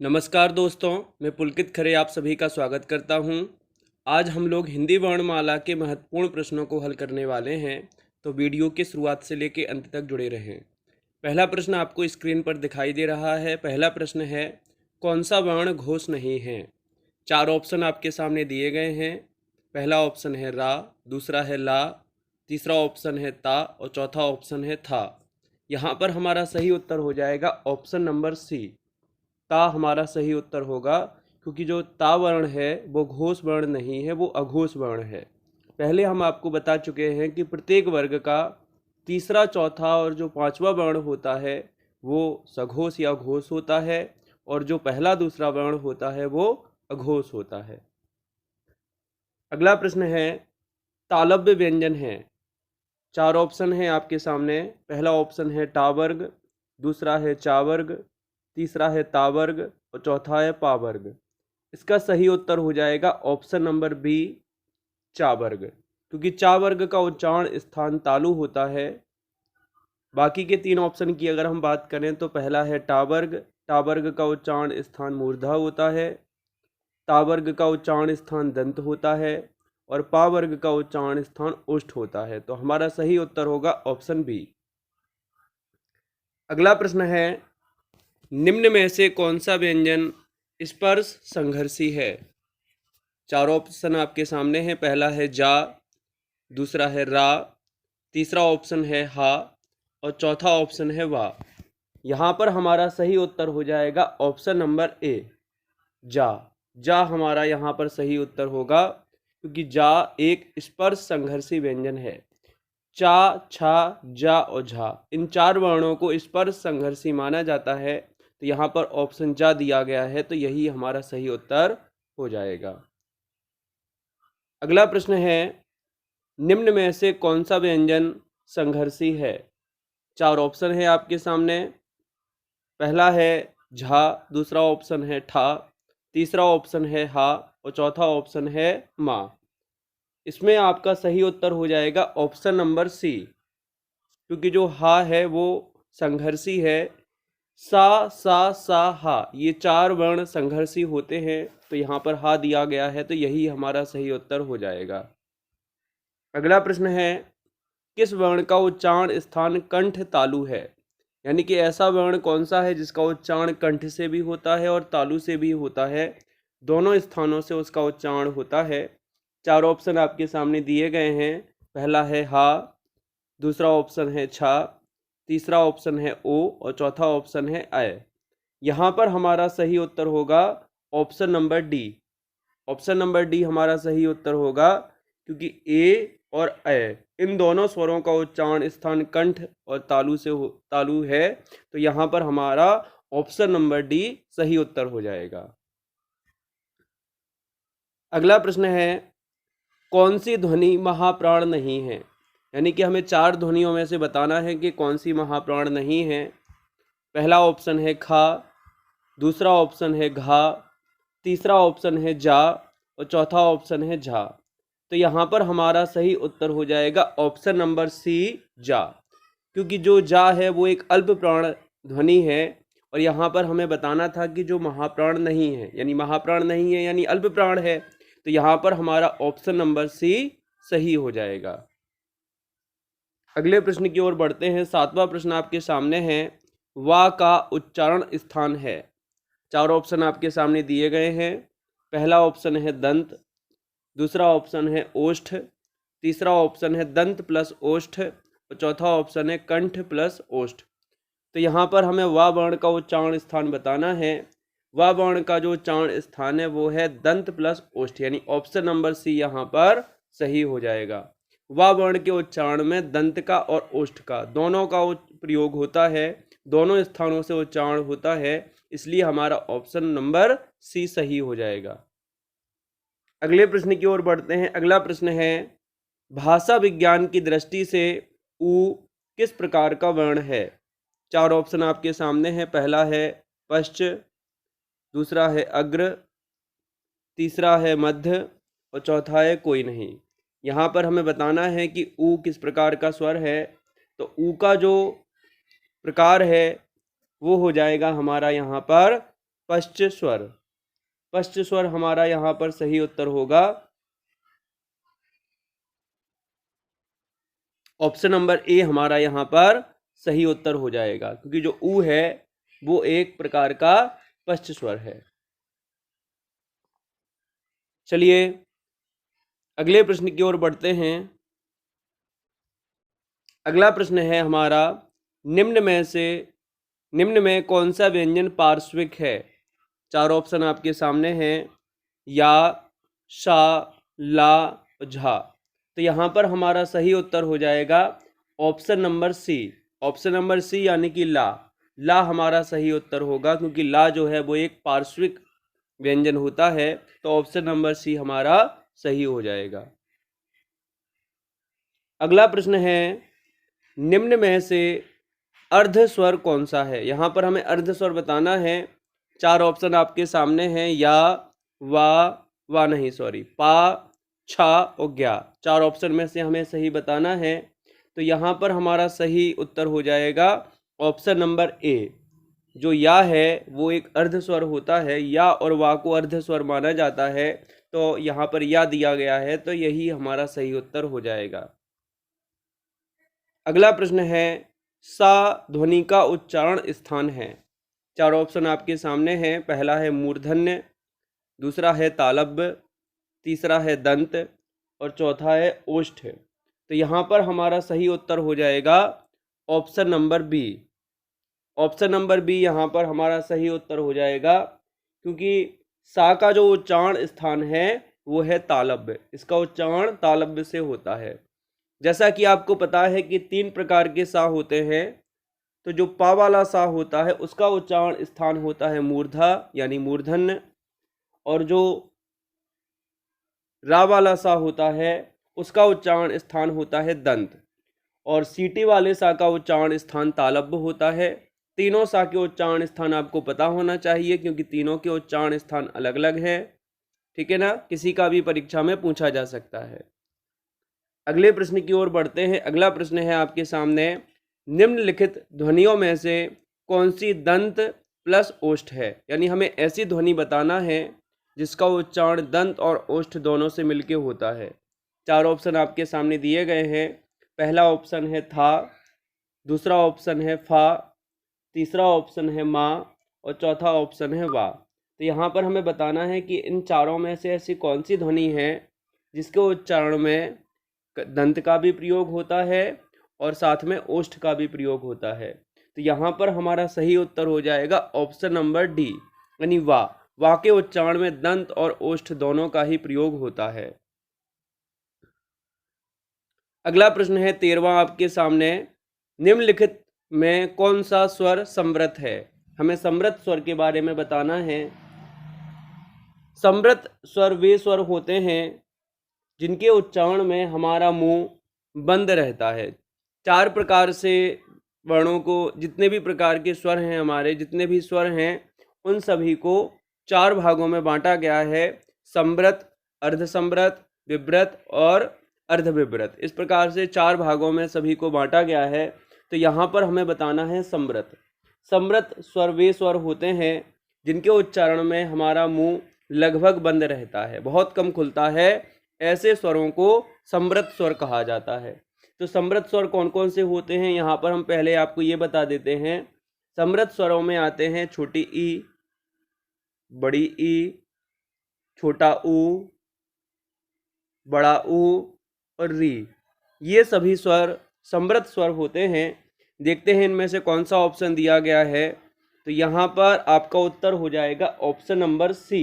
नमस्कार दोस्तों, मैं पुलकित खरे आप सभी का स्वागत करता हूं। आज हम लोग हिंदी वर्णमाला के महत्वपूर्ण प्रश्नों को हल करने वाले हैं, तो वीडियो के शुरुआत से लेकर अंत तक जुड़े रहें। पहला प्रश्न आपको स्क्रीन पर दिखाई दे रहा है। पहला प्रश्न है, कौन सा वर्ण घोष नहीं है? 4 ऑप्शन आपके सामने दिए गए हैं। पहला ऑप्शन है रा, दूसरा है ला, तीसरा ऑप्शन है ता और चौथा ऑप्शन है था। यहाँ पर हमारा सही उत्तर हो जाएगा ऑप्शन नंबर सी, ता हमारा सही उत्तर होगा, क्योंकि जो ता वर्ण है वो घोष वर्ण नहीं है, वो अघोष वर्ण है। पहले हम आपको बता चुके हैं कि प्रत्येक वर्ग का तीसरा, चौथा और जो पांचवा वर्ण होता है वो सघोष या घोष होता है, और जो पहला दूसरा वर्ण होता है वो अघोष होता है। अगला प्रश्न है, तालव्य व्यंजन है। 4 ऑप्शन हैं आपके सामने। पहला ऑप्शन है टा वर्ग, दूसरा है चा वर्ग, तीसरा है ता वर्ग और चौथा है पा वर्ग। इसका सही उत्तर हो जाएगा ऑप्शन नंबर बी, चा वर्ग, क्योंकि चा वर्ग का उच्चारण स्थान तालु होता है। बाकी के 3 ऑप्शन की अगर हम बात करें तो पहला है टा वर्ग का उच्चारण स्थान मूर्धा होता है, ता वर्ग का उच्चारण स्थान दंत होता है और पा वर्ग का उच्चारण स्थान ओष्ठ होता है। तो हमारा सही उत्तर होगा ऑप्शन बी। अगला प्रश्न है, निम्न में से कौन सा व्यंजन स्पर्श संघर्षी है? 4 ऑप्शन आपके सामने हैं। पहला है जा, दूसरा है रा, तीसरा ऑप्शन है हा और चौथा ऑप्शन है वा। यहाँ पर हमारा सही उत्तर हो जाएगा ऑप्शन नंबर ए, जा हमारा यहाँ पर सही उत्तर होगा, क्योंकि जा एक स्पर्श संघर्षी व्यंजन है। चा, छा, जा और झा, इन 4 वर्णों को स्पर्श संघर्षी माना जाता है। तो यहाँ पर ऑप्शन जा दिया गया है, तो यही हमारा सही उत्तर हो जाएगा। अगला प्रश्न है, निम्न में से कौन सा व्यंजन संघर्षी है? 4 ऑप्शन है आपके सामने। पहला है झा, दूसरा ऑप्शन है ठा, तीसरा ऑप्शन है हा और चौथा ऑप्शन है मा। इसमें आपका सही उत्तर हो जाएगा ऑप्शन नंबर सी, क्योंकि जो हा है वो संघर्षी है। सा हा, ये 4 वर्ण संघर्षी होते हैं, तो यहाँ पर हा दिया गया है, तो यही हमारा सही उत्तर हो जाएगा। अगला प्रश्न है, किस वर्ण का उच्चारण स्थान कंठ तालु है? यानी कि ऐसा वर्ण कौन सा है जिसका उच्चारण कंठ से भी होता है और तालु से भी होता है, दोनों स्थानों से उसका उच्चारण होता है। 4 ऑप्शन आपके सामने दिए गए हैं। पहला है हा, दूसरा ऑप्शन है छा, तीसरा ऑप्शन है ओ और चौथा ऑप्शन है अय। यहाँ पर हमारा सही उत्तर होगा option number D. Option number D हमारा सही उत्तर होगा, क्योंकि ए और अय इन दोनों स्वरों का उच्चारण स्थान कंठ और तालु है, तो यहाँ पर हमारा ऑप्शन नंबर डी सही उत्तर हो जाएगा। अगला प्रश्न है, कौन सी ध्वनि महाप्राण नहीं है? यानी कि हमें 4 ध्वनियों में से बताना है कि कौन सी महाप्राण नहीं है। पहला ऑप्शन है खा, दूसरा ऑप्शन है घा, तीसरा ऑप्शन है जा और चौथा ऑप्शन है झा। तो यहाँ पर हमारा सही उत्तर हो जाएगा ऑप्शन नंबर सी, जा, क्योंकि जो जा है वो एक अल्प प्राण ध्वनि है, और यहाँ पर हमें बताना था कि जो महाप्राण नहीं है, यानी महाप्राण नहीं है यानी अल्प प्राण है, तो यहाँ पर हमारा ऑप्शन नंबर सी सही हो जाएगा। अगले प्रश्न की ओर बढ़ते हैं। 7वां प्रश्न आपके सामने है, वा का उच्चारण स्थान है। 4 ऑप्शन आपके सामने दिए गए हैं। पहला ऑप्शन है दंत, दूसरा ऑप्शन है ओष्ठ, तीसरा ऑप्शन है दंत प्लस ओष्ठ और चौथा ऑप्शन है कंठ प्लस ओष्ठ। तो यहाँ पर हमें वा वर्ण का उच्चारण स्थान बताना है। वा वर्ण का जो उच्चारण स्थान है वो है दंत प्लस ओष्ठ, यानी ऑप्शन नंबर सी यहाँ पर सही हो जाएगा। वा वर्ण के उच्चारण में दंत का और ओष्ठ का दोनों का प्रयोग होता है, दोनों स्थानों से उच्चारण होता है, इसलिए हमारा ऑप्शन नंबर सी सही हो जाएगा। अगले प्रश्न की ओर बढ़ते हैं। अगला प्रश्न है, भाषा विज्ञान की दृष्टि से उ किस प्रकार का वर्ण है? 4 ऑप्शन आपके सामने हैं। पहला है पश्च, दूसरा है अग्र, तीसरा है मध्य और चौथा है कोई नहीं। यहाँ पर हमें बताना है कि ऊ किस प्रकार का स्वर है। तो ऊ का जो प्रकार है वो हो जाएगा हमारा यहाँ पर पश्च स्वर। पश्च स्वर हमारा यहाँ पर सही उत्तर होगा ऑप्शन नंबर ए हमारा यहाँ पर सही उत्तर हो जाएगा, क्योंकि जो ऊ है वो एक प्रकार का पश्च स्वर है। चलिए अगले प्रश्न की ओर बढ़ते हैं। अगला प्रश्न है हमारा, निम्न में कौन सा व्यंजन पार्श्विक है? चार ऑप्शन आपके सामने हैं, या, शा, ला, झा। तो यहाँ पर हमारा सही उत्तर हो जाएगा option number C. Option number C यानी कि ला। ला हमारा सही उत्तर होगा, क्योंकि ला जो है वो एक पार्श्विक व्यंजन होता है। तो ऑप्शन नंबर सी हमारा सही हो जाएगा। अगला प्रश्न है, निम्न में से अर्ध स्वर कौन सा है? यहाँ पर हमें अर्ध स्वर बताना है। चार ऑप्शन आपके सामने हैं, या, वा नहीं सॉरी, पा, छा और ग्या। चार ऑप्शन में से हमें सही बताना है। तो यहाँ पर हमारा सही उत्तर हो जाएगा ऑप्शन नंबर ए। जो या है वो एक अर्ध स्वर होता है, या और वा को अर्ध स्वर माना जाता है। तो यहाँ पर या दिया गया है, तो यही हमारा सही उत्तर हो जाएगा। अगला प्रश्न है, सा ध्वनि का उच्चारण स्थान है। चार ऑप्शन आपके सामने हैं। पहला है मूर्धन्य, दूसरा है तालव्य, तीसरा है दंत और चौथा है ओष्ठ। तो यहाँ पर हमारा सही उत्तर हो जाएगा option number B. Option number B यहाँ पर हमारा सही उत्तर हो जाएगा, क्योंकि सा का जो उच्चारण स्थान है वो है तालव्य। इसका उच्चारण तालव्य से होता है। जैसा कि आपको पता है कि तीन प्रकार के सा होते हैं। तो जो पा वाला सा होता है उसका उच्चारण स्थान होता है मूर्धा यानी मूर्धन्य, और जो रा वाला सा होता है उसका उच्चारण स्थान होता है दंत, और सीटी वाले सा का उच्चारण स्थान तालव्य होता है। तीनों सा के उच्चारण स्थान आपको पता होना चाहिए, क्योंकि तीनों के उच्चारण स्थान अलग अलग हैं। ठीक है ना, किसी का भी परीक्षा में पूछा जा सकता है। अगले प्रश्न की ओर बढ़ते हैं। अगला प्रश्न है आपके सामने, निम्नलिखित ध्वनियों में से कौन सी दंत प्लस ओष्ठ है? यानी हमें ऐसी ध्वनि बताना है जिसका उच्चारण दंत और ओष्ठ दोनों से मिलके होता है। चार ऑप्शन आपके सामने दिए गए हैं। पहला ऑप्शन है था, दूसरा ऑप्शन है फा, तीसरा ऑप्शन है मा और चौथा ऑप्शन है वा। तो यहाँ पर हमें बताना है कि इन चारों में से ऐसी कौन सी ध्वनि है जिसके उच्चारण में दंत का भी प्रयोग होता है और साथ में ओष्ठ का भी प्रयोग होता है। तो यहाँ पर हमारा सही उत्तर हो जाएगा ऑप्शन नंबर डी यानी वा। वा के उच्चारण में दंत और ओष्ठ दोनों का ही प्रयोग होता है। अगला प्रश्न है 13वां आपके सामने, निम्नलिखित में कौन सा स्वर समृत है? हमें समृत स्वर के बारे में बताना है। समृत स्वर वे स्वर होते हैं जिनके उच्चारण में हमारा मुंह बंद रहता है। चार प्रकार से वर्णों को, जितने भी प्रकार के स्वर हैं, हमारे जितने भी स्वर हैं उन सभी को चार भागों में बांटा गया है। समृत, अर्धसमृत, विव्रत और अर्धविव्रत। इस प्रकार से चार भागों में सभी को बांटा गया है। तो यहाँ पर हमें बताना है समृत। समृत स्वर वे स्वर होते हैं जिनके उच्चारण में हमारा मुंह लगभग बंद रहता है, बहुत कम खुलता है। ऐसे स्वरों को समृत स्वर कहा जाता है। तो समृत स्वर कौन कौन से होते हैं यहाँ पर हम पहले आपको ये बता देते हैं। समृत स्वरों में आते हैं छोटी ई, बड़ी ई, छोटा ऊ, बड़ा ऊ और री। ये सभी स्वर समृत स्वर होते हैं। देखते हैं इनमें से कौन सा ऑप्शन दिया गया है। तो यहाँ पर आपका उत्तर हो जाएगा ऑप्शन नंबर सी।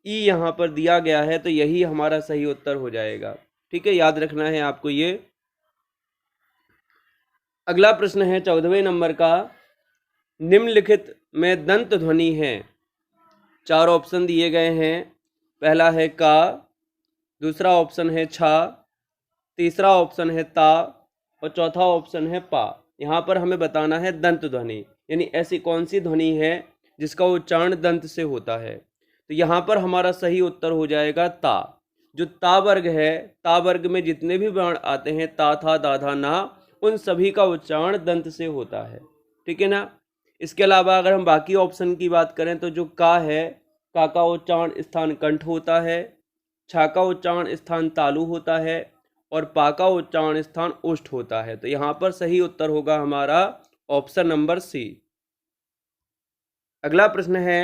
ई यहाँ पर दिया गया है, तो यही हमारा सही उत्तर हो जाएगा। ठीक है, याद रखना है आपको ये। अगला प्रश्न है 14वें नंबर का, निम्नलिखित में दंत ध्वनि है। चार ऑप्शन दिए गए हैं। पहला है का, दूसरा ऑप्शन है छा, तीसरा ऑप्शन है ता और चौथा ऑप्शन है पा। यहाँ पर हमें बताना है दंत ध्वनि, यानी ऐसी कौन सी ध्वनि है जिसका उच्चारण दंत से होता है। तो यहाँ पर हमारा सही उत्तर हो जाएगा ता। जो ता वर्ग है, ता वर्ग में जितने भी वर्ण आते हैं, ता, था, दा, धा, ना, उन सभी का उच्चारण दंत से होता है। ठीक है ना। इसके अलावा अगर हम बाकी ऑप्शन की बात करें तो जो का है, का उच्चारण स्थान कंठ होता है, छा का उच्चारण स्थान तालु होता है और पा का उच्चारण स्थान ओष्ठ होता है। तो यहाँ पर सही उत्तर होगा हमारा ऑप्शन नंबर सी। अगला प्रश्न है,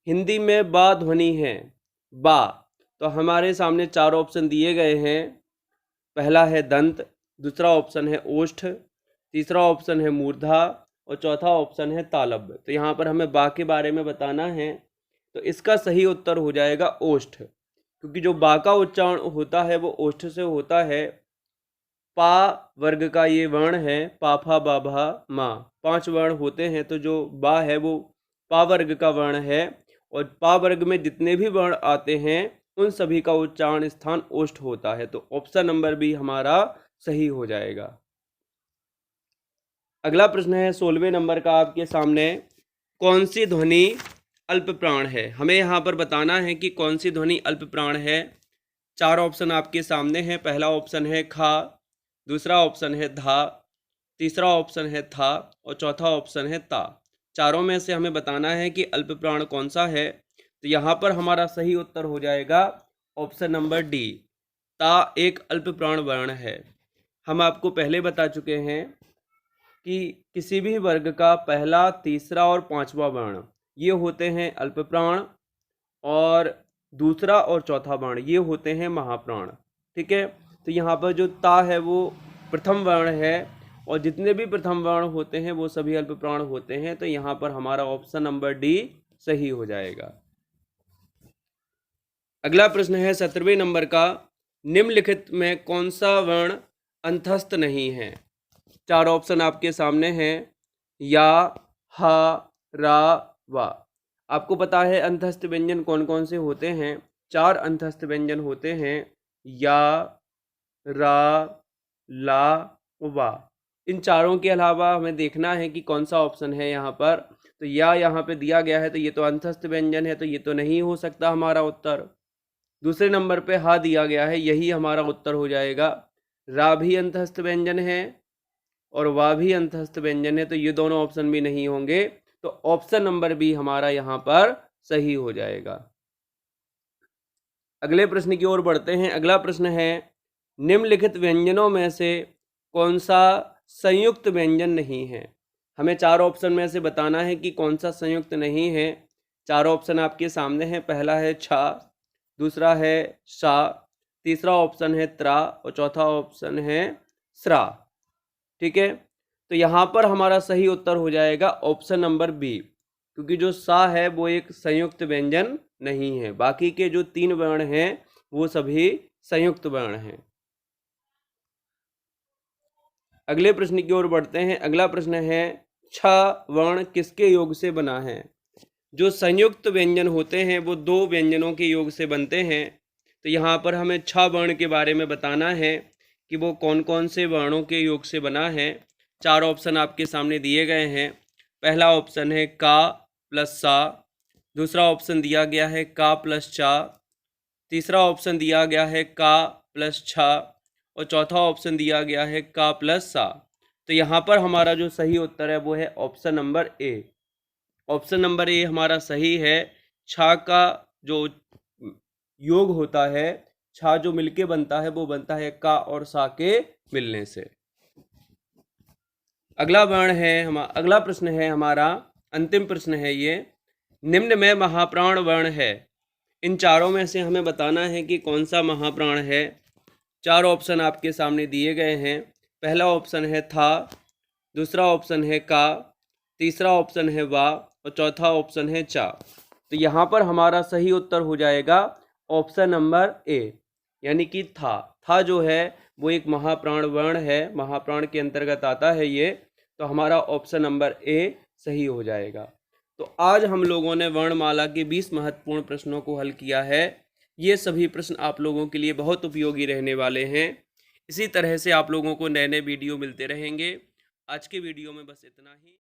हिंदी में बा ध्वनि है, बा। तो हमारे सामने चार ऑप्शन दिए गए हैं। पहला है दंत, दूसरा ऑप्शन है ओष्ठ, तीसरा ऑप्शन है मूर्धा और चौथा ऑप्शन है तालव्य। तो यहाँ पर हमें बा के बारे में बताना है, तो इसका सही उत्तर हो जाएगा ओष्ठ, क्योंकि जो बा का उच्चारण होता है वो ओष्ठ से होता है। पा वर्ग का ये वर्ण है, पा फा बा भा मा, 5 वर्ण होते हैं, तो जो बा है वो पा वर्ग का वर्ण है और पा वर्ग में जितने भी वर्ण आते हैं उन सभी का उच्चारण स्थान ओष्ठ होता है। तो ऑप्शन नंबर बी हमारा सही हो जाएगा। अगला प्रश्न है 16वें नंबर का आपके सामने, कौन सी ध्वनि अल्प प्राण है। हमें यहाँ पर बताना है कि कौन सी ध्वनि अल्प प्राण है। 4 ऑप्शन आपके सामने हैं। पहला ऑप्शन है खा, दूसरा ऑप्शन है धा, तीसरा ऑप्शन है था और चौथा ऑप्शन है ता। चारों में से हमें बताना है कि अल्प प्राण कौन सा है। तो यहाँ पर हमारा सही उत्तर हो जाएगा ऑप्शन नंबर डी, ता एक अल्प प्राण वर्ण है। हम आपको पहले बता चुके हैं कि किसी भी वर्ग का पहला, तीसरा और पांचवा वर्ण ये होते हैं अल्प प्राण और दूसरा और चौथा वर्ण ये होते हैं महाप्राण। ठीक है, तो यहाँ पर जो ता है वो प्रथम वर्ण है और जितने भी प्रथम वर्ण होते हैं वो सभी अल्प प्राण होते हैं। तो यहाँ पर हमारा ऑप्शन नंबर डी सही हो जाएगा। अगला प्रश्न है 17वें नंबर का, निम्नलिखित में कौन सा वर्ण अंतस्थ नहीं है। 4 ऑप्शन आपके सामने हैं, या, हा, रा, वा। आपको पता है अंतस्थ व्यंजन कौन कौन से होते हैं। 4 अंतस्थ व्यंजन होते हैं, या, रा, ला, वा। इन चारों के अलावा हमें देखना है कि कौन सा ऑप्शन है यहाँ पर। तो या यहाँ पे दिया गया है, तो ये तो अंतस्थ व्यंजन है, तो ये तो नहीं हो सकता हमारा उत्तर। दूसरे नंबर पे हा दिया गया है, यही हमारा उत्तर हो जाएगा। रा भी अंतस्थ व्यंजन है और वा भी अंतस्थ व्यंजन है, तो ये दोनों ऑप्शन भी नहीं होंगे। तो ऑप्शन नंबर बी हमारा यहाँ पर सही हो जाएगा। अगले प्रश्न की ओर बढ़ते हैं। अगला प्रश्न है, निम्नलिखित व्यंजनों में से कौन सा संयुक्त व्यंजन नहीं है। हमें 4 ऑप्शन में से बताना है कि कौन सा संयुक्त नहीं है। 4 ऑप्शन आपके सामने हैं। पहला है छा, दूसरा है शा, तीसरा ऑप्शन है त्रा और चौथा ऑप्शन है स्रा। ठीक है, तो यहाँ पर हमारा सही उत्तर हो जाएगा ऑप्शन नंबर बी, क्योंकि जो सा है वो एक संयुक्त व्यंजन नहीं है। बाकी के जो 3 वर्ण हैं वो सभी संयुक्त वर्ण हैं। अगले प्रश्न की ओर बढ़ते हैं। अगला प्रश्न है, छ वर्ण किसके योग से बना है। जो संयुक्त व्यंजन होते हैं वो 2 व्यंजनों के योग से बनते हैं। तो यहाँ पर हमें छ वर्ण के बारे में बताना है कि वो कौन कौन से वर्णों के योग से बना है। 4 ऑप्शन आपके सामने दिए गए हैं। पहला ऑप्शन है का प्लस सा, दूसरा ऑप्शन दिया गया है का प्लस चा, तीसरा ऑप्शन दिया गया है का प्लस छा और चौथा ऑप्शन दिया गया है का प्लस सा। तो यहाँ पर हमारा जो सही उत्तर है वो है option number A. Option number A हमारा सही है। छा का जो योग होता है, छा जो मिलके बनता है वो बनता है का और सा के मिलने से। अगला प्रश्न है हमारा अंतिम प्रश्न है ये, निम्न में महाप्राण वर्ण है। इन चारों में से हमें बताना है कि कौन सा महाप्राण है। 4 ऑप्शन आपके सामने दिए गए हैं। पहला ऑप्शन है था, दूसरा ऑप्शन है का, तीसरा ऑप्शन है वा और चौथा ऑप्शन है चा। तो यहाँ पर हमारा सही उत्तर हो जाएगा ऑप्शन नंबर ए, यानी कि था जो है वो एक महाप्राण वर्ण है, महाप्राण के अंतर्गत आता है ये। तो हमारा ऑप्शन नंबर ए सही हो जाएगा। तो आज हम लोगों ने वर्णमाला के 20 महत्वपूर्ण प्रश्नों को हल किया है। ये सभी प्रश्न आप लोगों के लिए बहुत उपयोगी रहने वाले हैं। इसी तरह से आप लोगों को नए नए वीडियो मिलते रहेंगे। आज के वीडियो में बस इतना ही।